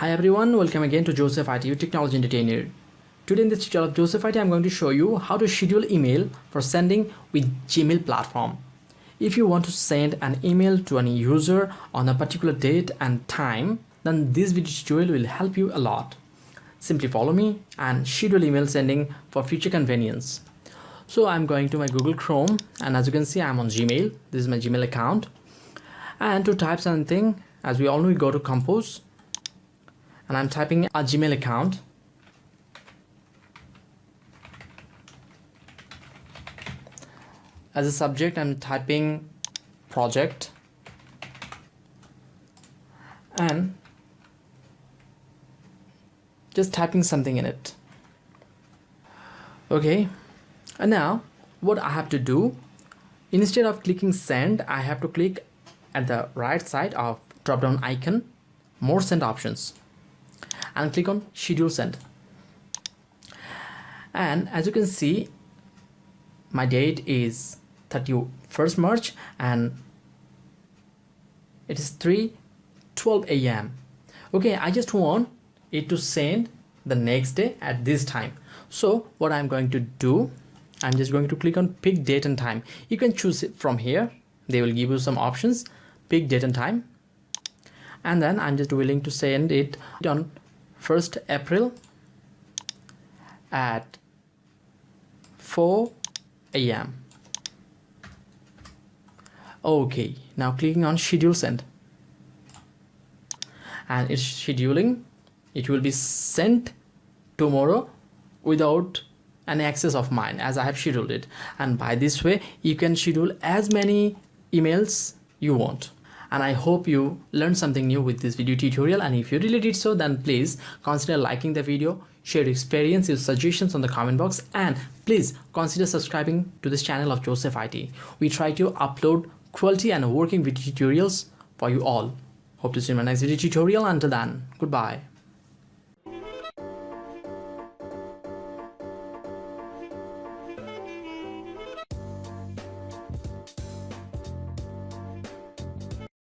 Hi everyone, welcome again to Joseph IT, your technology entertainer. Today in this tutorial of Joseph IT, I'm going to show you how to schedule email for sending with Gmail platform. If you want to send an email to any user on a particular date and time, then this video tutorial will help you a lot. Simply follow me and schedule email sending for future convenience. So I'm going to my Google Chrome, and as you can see, I'm on Gmail. This is my Gmail account. And to type something, as we all know, we go to Compose. And I'm typing a Gmail account. As a subject, I'm typing project and just typing something in it. Okay, and now what I have to do, instead of clicking send, I have to click at the right side of drop down icon, more send options, and click on schedule send. And as you can see, my date is 31st March and it is 3:12 a.m. Okay, I just want it to send the next day at this time. So what I'm going to do, I'm just going to click on pick date and time. You can choose it from here. They will give you some options. Pick date and time, and then I'm just willing to send it on 1st April at 4 a.m. Okay, now clicking on schedule send, and it's scheduling. It will be sent tomorrow without any access of mine, as I have scheduled it. And by this way, you can schedule as many emails you want. And I hope you learned something new with this video tutorial, and if you really did so, then please consider liking the video, share your experience, your suggestions on the comment box, and please consider subscribing to this channel of Joseph IT. We try to upload quality and working video tutorials for you all. Hope to see you in my next video tutorial. Until then, goodbye.